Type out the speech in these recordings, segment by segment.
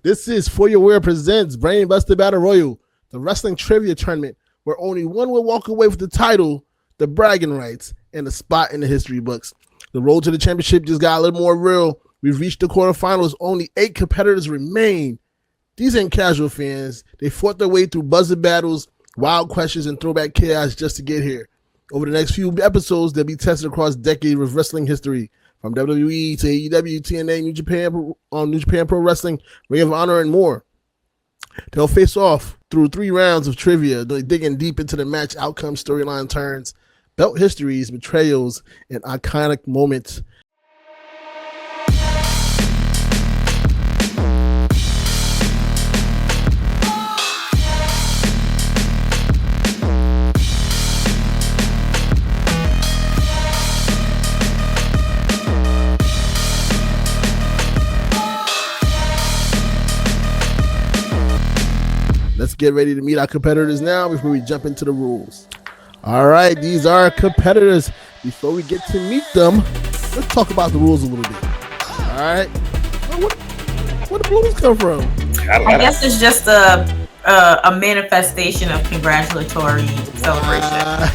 This is For Your Wear presents Brain Buster Battle Royal, the wrestling trivia tournament where only one will walk away with the title, the bragging rights, and a spot in the history books. The road to the championship just got a little more real. We've reached the quarterfinals. Only 8 competitors remain. These ain't casual fans. They fought their way through buzzer battles, wild questions, and throwback chaos just to get here. Over the next few episodes, they'll be tested across decades of wrestling history, from WWE to AEW, TNA, New Japan Pro Wrestling, Ring of Honor, and more. They'll face off through 3 rounds of trivia, digging deep into the match outcomes, storyline turns, belt histories, betrayals, and iconic moments. Let's get ready to meet our competitors now before we jump into the rules. All right, these are our competitors. Before we get to meet them, let's talk about the rules a little bit. All right, where the balloons come from? I guess it's just a manifestation of congratulatory celebration.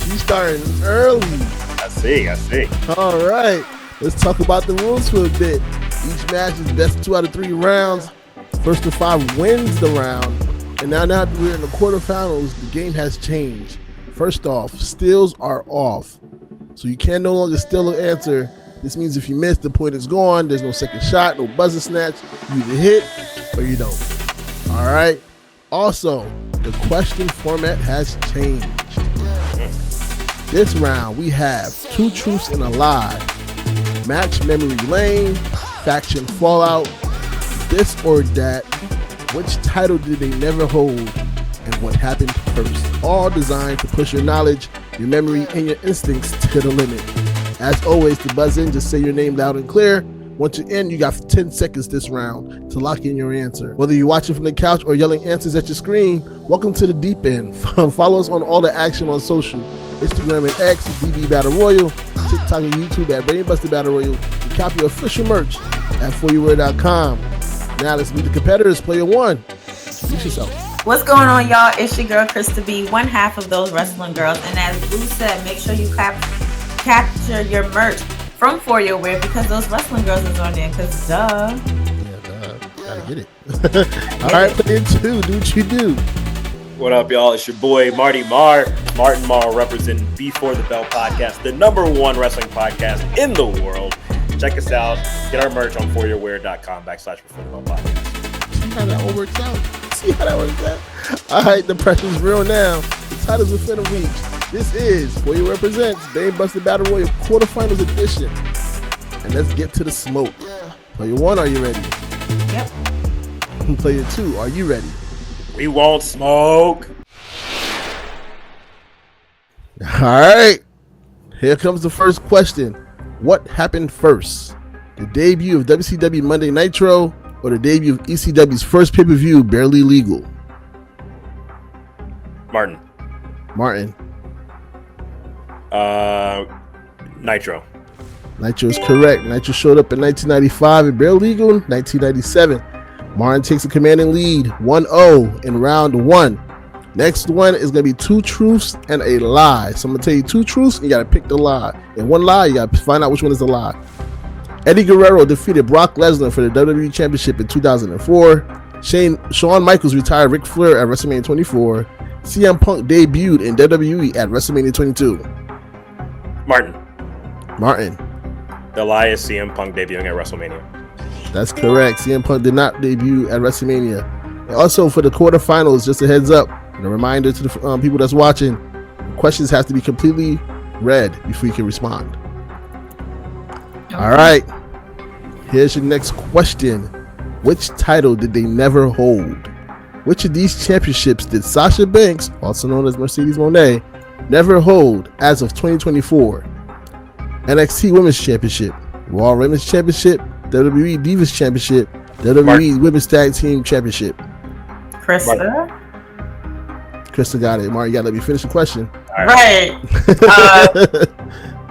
You starting early. I see. All right, let's talk about the rules for a bit. Each match is best of 2 out of 3 rounds. First to 5 wins the round. And now that we're in the quarterfinals, the game has changed. First off, steals are off. So you can no longer steal an answer. This means if you miss, the point is gone. There's no second shot, no buzzer snatch. You either hit or you don't. All right. Also, the question format has changed. This round, we have 2 truths and a lie, match memory lane, faction fallout, this or that, which title did they never hold, and what happened first. All designed to push your knowledge, your memory, and your instincts to the limit. As always, to buzz in, just say your name loud and clear. Once you end, you got 10 seconds this round to lock in your answer. Whether you're watching from the couch or yelling answers at your screen, welcome to the deep end. Follow us on all the action on social. Instagram and X, DB Battle Royal, TikTok and YouTube at Brain Buster Battle Royal. You copy your official merch at foryourwear.com. Now let's meet the competitors. Player 1, introduce yourself. What's going on, y'all? It's your girl Krista B, one half of those wrestling girls. And as Blue said, make sure you capture your merch from For Your Wear because those wrestling girls is on there. Because duh. Yeah, duh. Gotta get it. All right, player 2, do what you do. What up, y'all? It's your boy Martin Marr, representing Before the Bell podcast, the #1 wrestling podcast in the world. Check us out. Get our merch on foryourwear.com/Before the Bell podcast. See how that all works out? All right, the pressure's real now. The titles within a week. This is For Your Wear presents Brain Buster Battle Royal quarterfinals edition. And let's get to the smoke. Player 1, are you ready? Yep. Player 2, are you ready? We won't smoke. All right. Here comes the first question. What happened first? The debut of WCW Monday Nitro or the debut of ECW's first pay-per-view, Barely Legal? Martin. Nitro. Nitro is correct. Nitro showed up in 1995 and Barely Legal in 1997. Martin takes a commanding lead, 1-0 in round 1. Next one is going to be 2 truths and a lie. So I'm going to tell you 2 truths and you got to pick the lie. And 1 lie, you got to find out which one is the lie. Eddie Guerrero defeated Brock Lesnar for the WWE Championship in 2004. Shawn Michaels retired Ric Flair at WrestleMania 24. CM Punk debuted in WWE at WrestleMania 22. Martin. The lie is CM Punk debuting at WrestleMania. That's correct. CM Punk did not debut at WrestleMania. And also for the quarterfinals, just a heads up and a reminder to the people that's watching, questions have to be completely read before you can respond. Okay. All right. Here's your next question. Which title did they never hold? Which of these championships did Sasha Banks, also known as Mercedes Moné, never hold as of 2024? NXT Women's Championship, Raw Women's Championship, WWE Divas Championship, WWE Women's Tag Team Championship. Krista got it. Mark, you gotta let me finish the question. Right.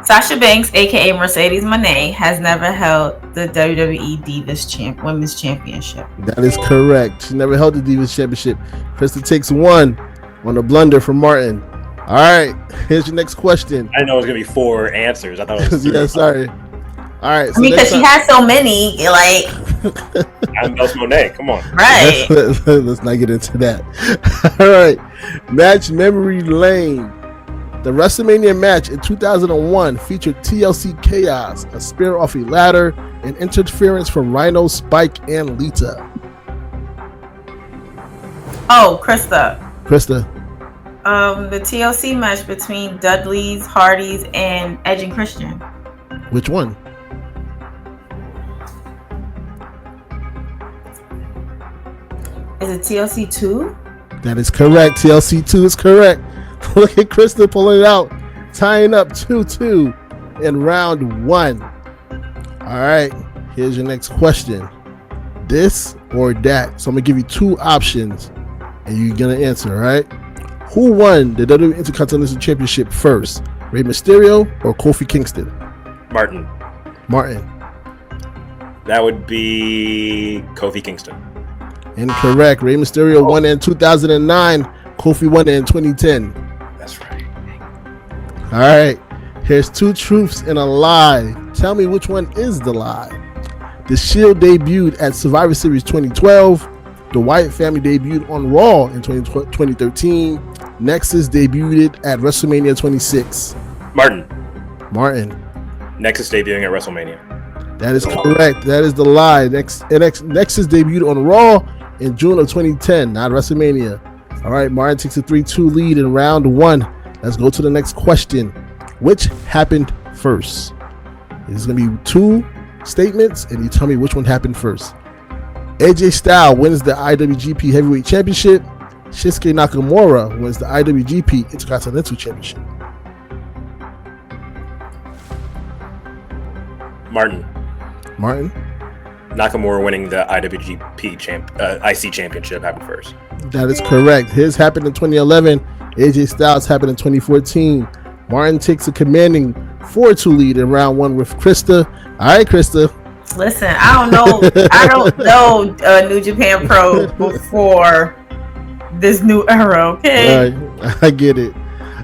Sasha Banks, aka Mercedes Moné, has never held the WWE Divas Women's Championship. That is correct. She never held the Divas Championship. Krista takes 1 on a blunder from Martin. All right, here's your next question. I didn't know it was going to be 4 answers. I thought it was 3. Yeah, sorry. All right. I mean, because she has so many, like. I'm Bels Monet. Come on. Right. Let's not get into that. All right. Match memory lane. The WrestleMania match in 2001 featured TLC Chaos, a spear off a ladder, and interference from Rhino, Spike, and Lita. Oh, Krista. The TLC match between Dudley's, Hardy's, and Edge and Christian. Which one? Is it TLC 2? That is correct. TLC 2 is correct. Look at Krista pulling it out, tying up 2-2 in round 1. All right, here's your next question. This or that. So I'm going to give you 2 options, and you're going to answer, all right? Who won the WWE Intercontinental Championship first? Rey Mysterio or Kofi Kingston? Martin. That would be Kofi Kingston. Incorrect. Rey Mysterio won in 2009. Kofi won in 2010. That's right. All right. Here's 2 truths and a lie. Tell me which one is the lie. The Shield debuted at Survivor Series 2012. The Wyatt family debuted on Raw in 2013. Nexus debuted at WrestleMania 26. Martin. Nexus debuting at WrestleMania. That is correct. That is the lie. Nexus debuted on Raw in June of 2010, not WrestleMania. All right, Martin takes a 3-2 lead in round 1. Let's go to the next question. Which happened first? There's going to be 2 statements, and you tell me which one happened first. AJ Styles wins the IWGP Heavyweight Championship. Shinsuke Nakamura wins the IWGP Intercontinental Championship. Martin. Nakamura winning the IWGP IC Championship happened first. That is correct. His happened in 2011. AJ Styles happened in 2014. Martin takes a commanding 4-2 lead in round 1 with Krista. All right, Krista. Listen, I don't know New Japan Pro before this new era, okay? All right, I get it.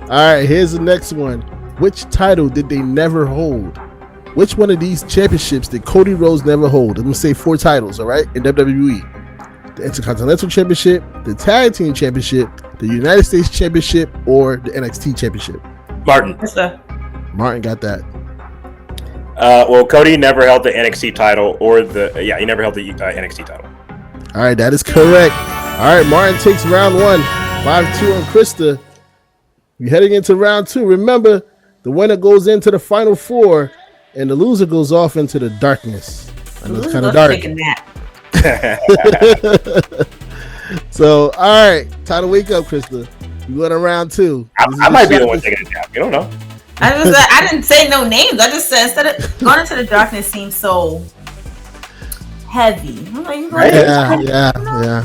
All right, here's the next one. Which title did they never hold? Which one of these championships did Cody Rhodes never hold? I'm going to say 4 titles, all right, in WWE. The Intercontinental Championship, the Tag Team Championship, the United States Championship, or the NXT Championship. Martin. Martin got that. Well, Cody never held the NXT title he never held the NXT title. All right, that is correct. All right, Martin takes round 1, 5-2 on Krista. We're heading into round 2. Remember, the winner goes into the final 4, and the loser goes off into the darkness. I know it's kind of dark. So, all right, time to wake up, Krista. You going to round 2. I might be the one taking a nap. You don't know. I didn't say no names. I just said instead of going into the darkness seems so heavy. I'm like, right? Yeah.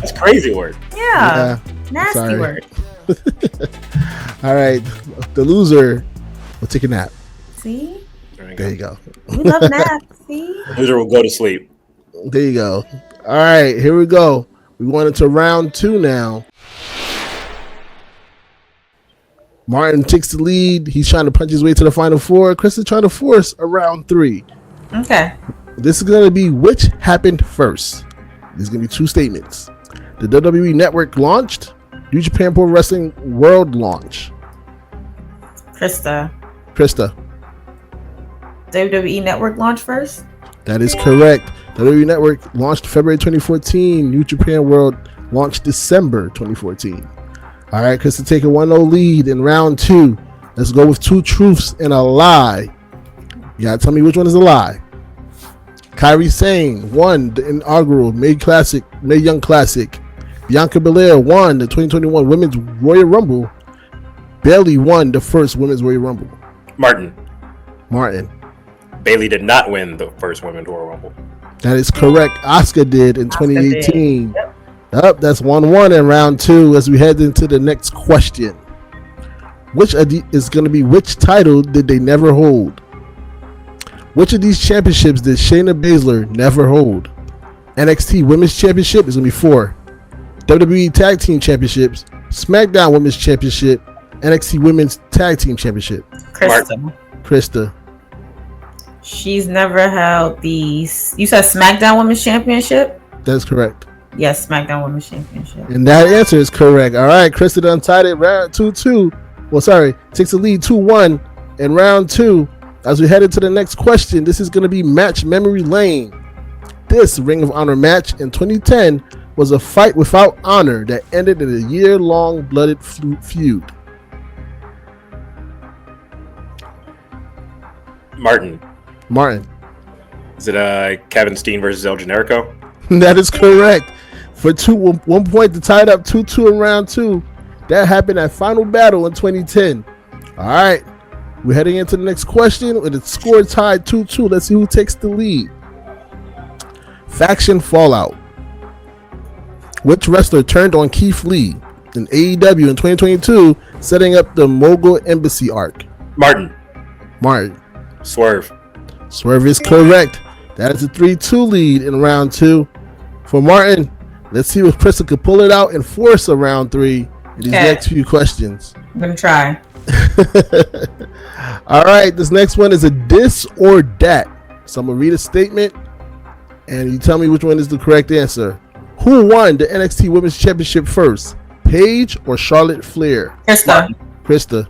That's crazy word. Yeah. Nasty word. All right, the loser will take a nap. See? There you go. We love naps. See? The loser will go to sleep. There you go. All right, here we go. We went into round 2 now. Martin takes the lead. He's trying to punch his way to the final 4. Chris is trying to force a round 3. Okay. This is going to be which happened first. There's going to be 2 statements. The WWE Network launched. New Japan Pro Wrestling World launch. Krista. WWE Network launch first? That is correct. WWE Network launched February 2014. New Japan World launched December 2014. All right, Krista take a 1-0 lead in round 2. Let's go with 2 truths and a lie. You gotta tell me which one is a lie. Kairi Sane won the inaugural Mae Young Classic. Bianca Belair won the 2021 Women's Royal Rumble. Bayley won the first Women's Royal Rumble. Martin. Bayley did not win the first Women's Royal Rumble. That is correct. Asuka did in 2018. Yep, that's 1-1 in round 2 as we head into the next question. Which is going to be which title did they never hold? Which of these championships did Shayna Baszler never hold? NXT Women's Championship is going to be 4. WWE Tag Team Championships, SmackDown Women's Championship, NXT Women's Tag Team Championship. Krista. She's never held these. You said SmackDown Women's Championship? That's correct. Yes, SmackDown Women's Championship. And that answer is correct. All right, Krista done tied it round 2-2. Well, sorry, takes the lead 2-1 in round 2. As we head into the next question, this is going to be match memory lane. This Ring of Honor match in 2010 was a fight without honor that ended in a year-long blooded feud. Martin. Is it Kevin Steen versus El Generico? That is correct. For 1 point to tie it up 2-2 in round 2. That happened at Final Battle in 2010. All right. We're heading into the next question with a score tied 2-2. Let's see who takes the lead. Faction Fallout. Which wrestler turned on Keith Lee in AEW in 2022, setting up the Mogul Embassy arc? Martin. Swerve is correct. That is a 3-2 lead in round 2 for Martin. Let's see if Krista can pull it out and force a round 3 in these next few questions. I'm going to try. All right, this next one is a this or that. So I'm going to read a statement and you tell me which one is the correct answer. Who won the NXT Women's Championship first? Paige or Charlotte Flair? Krista.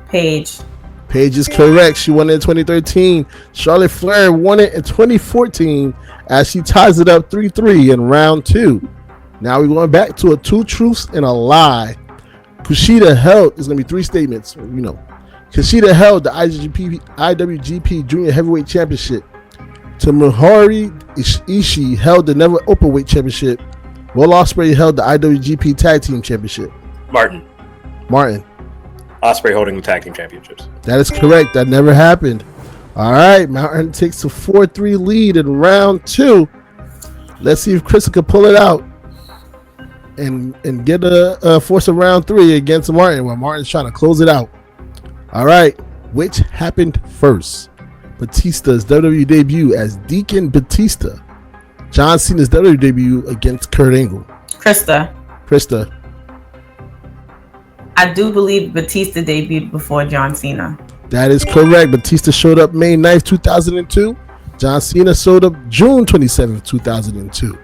Paige is correct. She won it in 2013. Charlotte Flair won it in 2014 as she ties it up 3-3 in round 2. Now we're going back to a 2 truths and a lie. Kushida held, it's going to be 3 statements, Kushida held the IWGP Junior Heavyweight Championship. Tomohiro Ishii held the Never Openweight Championship. Will Ospreay held the IWGP Tag Team Championship. Martin. Ospreay holding the Tag Team Championships. That is correct. That never happened. All right, Martin takes a 4-3 lead in round 2. Let's see if Krista can pull it out and get a force of round 3 against Martin while Martin's trying to close it out. All right, which happened first? Batista's WWE debut as Deacon Batista. John Cena's WWE debut against Kurt Angle. Krista. I do believe Batista debuted before John Cena. That is correct. Batista showed up May 9th, 2002. John Cena showed up June 27th, 2002.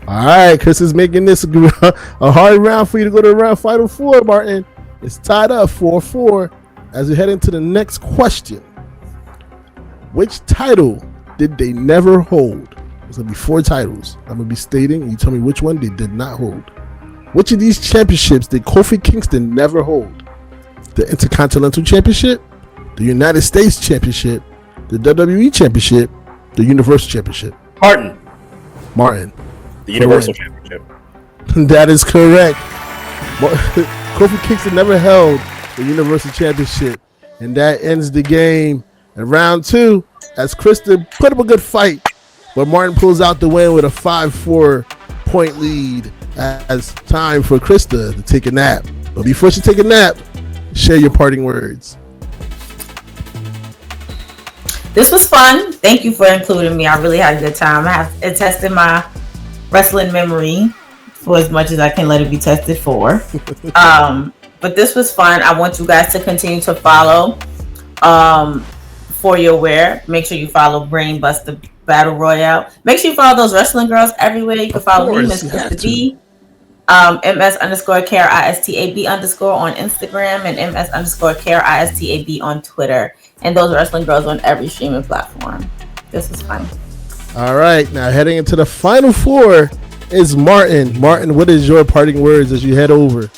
All right, Chris is making this a hard round for you to go to round final 4, Martin. It's tied up 4-4 as we head into the next question. Which title did they never hold? There's going to be 4 titles. I'm going to be stating, and you tell me which one they did not hold. Which of these championships did Kofi Kingston never hold? The Intercontinental Championship, the United States Championship, the WWE Championship, the Universal Championship. Martin. The Universal Championship. That is correct. Kofi Kingston never held the Universal Championship. And that ends the game in round 2 as Krista put up a good fight. But Martin pulls out the win with a 5-4 point lead as time for Krista to take a nap. But before she take a nap, share your parting words. This was fun. Thank you for including me. I really had a good time. It tested my wrestling memory for as much as I can let it be tested for. But this was fun. I want you guys to continue to follow For Your Wear. Make sure you follow Brainbuster Battle Royale. Make sure you follow those wrestling girls everywhere. You can follow me, Miss Krista B. MS_KRISTAB_ on Instagram and MS_KRISTAB on Twitter. And those wrestling girls on every streaming platform. This was fun. All right, now heading into the final 4 is Martin. Martin, what is your parting words as you head over?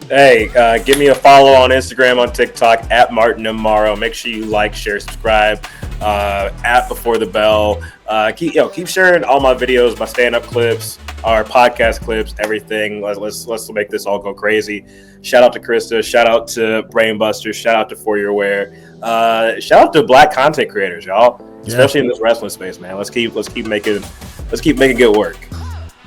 Hey, give me a follow on Instagram, on TikTok at Martin and Morrow. Make sure you like, share, subscribe. At Before the Bell. Keep sharing all my videos, my stand-up clips, our podcast clips, everything. Let's make this all go crazy. Shout out to Krista. Shout out to Brainbusters. Shout out to For Your Wear. Shout out to Black content creators, y'all. Especially in this wrestling space, man. Let's keep making it work.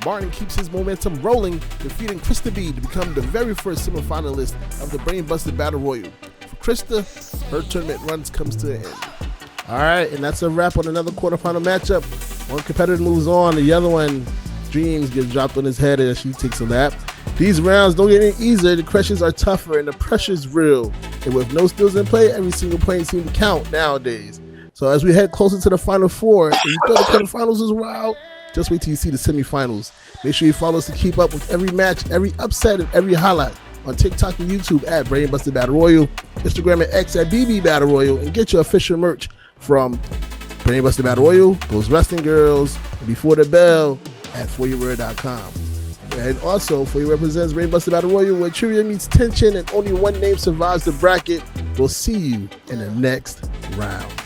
Martin keeps his momentum rolling, defeating Krista B to become the very first semifinalist of the Brainbuster Battle Royal. For Krista, her tournament runs comes to an end. All right, and that's a wrap on another quarterfinal matchup. One competitor moves on, the other one, Dreams, gets dropped on his head as she takes a lap. These rounds don't get any easier, the questions are tougher, and the pressure's real. And with no skills in play, every single point seems to count nowadays. So as we head closer to the Final Four, and you thought the quarterfinals was wild, just wait till you see the semifinals. Make sure you follow us to keep up with every match, every upset, and every highlight on TikTok and YouTube at Brainbuster Battle Royal, Instagram and X at BB Battle Royal, and get your official merch from Brainbuster Battle Royal, Those Wrestling Girls, and Before the Bell at foryourword.com. And also, For You represents Brainbuster Battle Royal, where trivia meets tension and only one name survives the bracket. We'll see you in the next round.